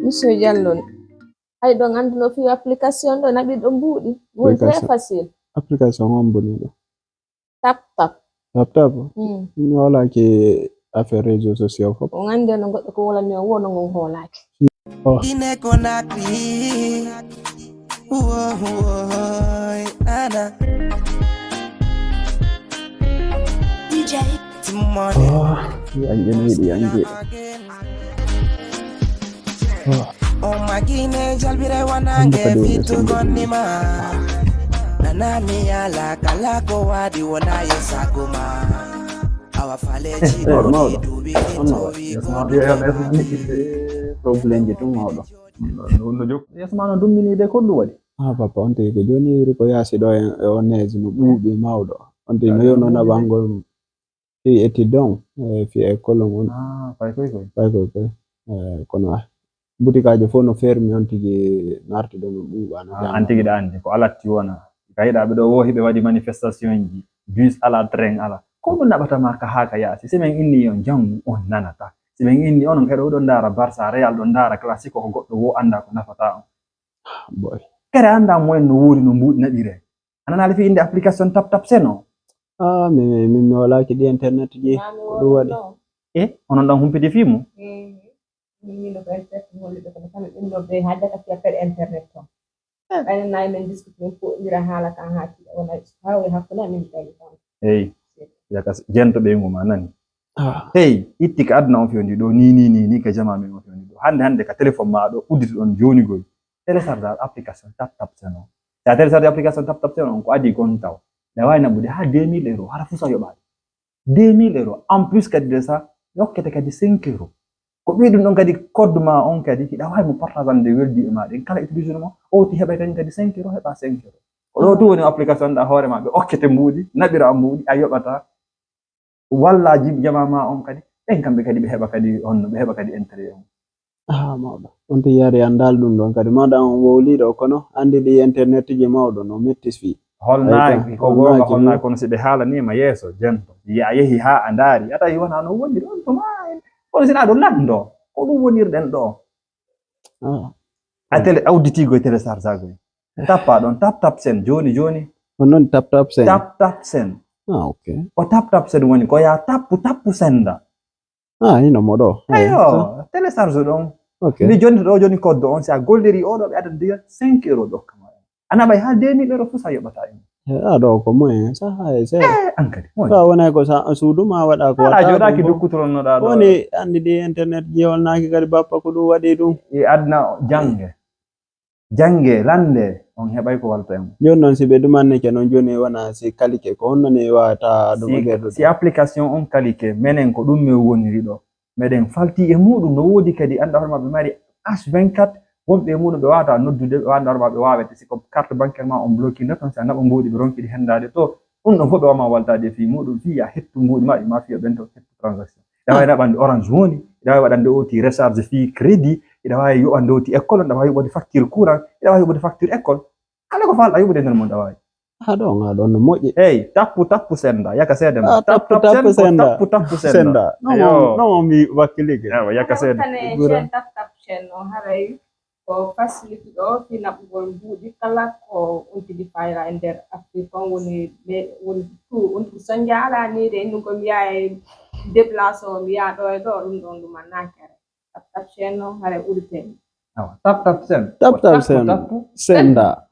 Monsieur Diallo hay ɗo anduno fi application ɗo naɓi ɗo mbuɗi woni très facile. Application on boni ɗo tap mi wala ke affaire réseaux sociaux fop o andi no goɗɗo ko wolani o wono ngon hoolaki ine konakri ana DJ Timone yange o magine jalbire wanange fitu gonima nanami ala kala ko wadi wona yesaguma awa faleji do dubi problem je tum mawɗo no jok yasmano dumminide ko ɗum waɗi papa on tigi ko joni wuri ko yaasi ɗo e o neige no ɓuuɓi mawɗo on tigi no yono naɓangol fi étudiant fi école on fay koy kono butikajo fof no fermi on tigi narti ɗo no ɓuuɓa an tigi ɗa andi ko alatti wona gayiɗaɓe ɗo wohi ɓe waɗi manifestation ji bus ala train ala ko ɗum naɓatama ka haa ka yaasi si min inni on janggu on nanata si min inni onon kadi oɗon ndaara Barça Real ɗon ndaara classique ko goɗɗo wo anda ko nafata on boy kere anda moyen no woori no mbuɗi naɓire ananali fi inde application tap seno mi walaki ɗi internet ji ko ɗum waɗi onon ɗon humpiti fimu min ko holliɓe kono kamɓe ɓinnoɓe haajata fi affaire internet ton ɓayno nayi men discute min foɗira haala kan ha tiɗa wona hawi hakkude amin tawi tan eyi yaka jento ɓeygu ma nani hey itti ka aduna on fewndi ɗo ni ka jama min on fewndi ɗo hande ka téléphone ma ɗo udditi ɗon joni goy télécharge application tap seno sa télécharge application tap seno on ko adi gon taw da wawi naɓude ha 2000 euros hara fusa yoɓade 2000 euros en plus kadi de ça yokkete kadi 5 euros ko ɓi ɗum ɗon kadi code ma on kadi hiɗa wawi mo partageande weldi e maɗen kala utilisation mo o ti heɓa kadi 5 euros heɓa 5 euros ko ɗo tu woni application ɗa hoore ma ɓe okkete mbuuɗi naɓira mbuuɗi a yoɓata wallaji jama ma on kadi ɓen kamɓe kadi ɓe heɓa kadi honno ɓe heɓa kadi intérêt on mawɗo on to yari andal ɗum ɗon kadi maɗa on wowliɗo kono andi ɗi internet ji mawɗo no mettis fi holnaaki ko gonga holnaaki kono si ɓe haalanima yeeso jento a yehi ha a ndaari ata wona no woniri on toma kono sina ɗo lanndo ko ɗum wonirɗen ɗo a télé auditigo e téléchargeago tappa ɗon tap sen joni on noon tap sen ok o tap sen woni ko ya tappu senda hino moɗo eyo télécharge ɗon mi joni ɗo joni code on si a golliri oɗo ɓe adada diga 5 euros ɗokkama a naɓay ha 2000 euros fu sa yoɓata en ɗo ko moyen an kadi sa wonay ko suudu ma waɗa ko waɗa joɗaki dukkutoronnoɗa ɗo woni andi ɗi internet jewolnaki kadi bappa ko ɗum waɗi ɗum e adna jange lande on heɓay ko walta en joni noon si ɓe ɗumannike noon joni wona si kalike ko honnoni wawata ɗum si application on kalike menen ko ɗum min woniri ɗo meɗen falti e muɗum no woodi kadi anda hoore maɓe mari H24 wonɓe e muɗum ɓe wawata noddude ɓe wanda hoore maɓe wawete siko carte bancaire ma on bloqué neton si a naɓa mbuuɗi ɓe ronkiɗi hendade to ɗum ɗon fof ɓe wama waltade fi muɗum fi ya hettu mbuuɗi ma ɗi ma fiya ɓen to hettu transaction ina wawi naɓande orange woni ina wawi waɗande oti recharge fi crédit ina wawi yoɓande oti école ina wawi yoɓode facture courant ina wawi yoɓode facture école kala ko falɗa yoɓude nder mum ɗa wawi ɗon no moƴƴi eyi tappu senda yaka seede ma tappu senda non mi wakkilike yaka seede tap sen o haray ko facilité ɗo fi naɓugol mbuuɗi kala ko on tigi fayra e nder afrique on woni tout on tigi so jaalaniide ɗum ko mi yaha déplace o mi yaha ɗo e ɗo ɗum ɗon ɗumannakere tap sen o haray ɓurten tap sen senda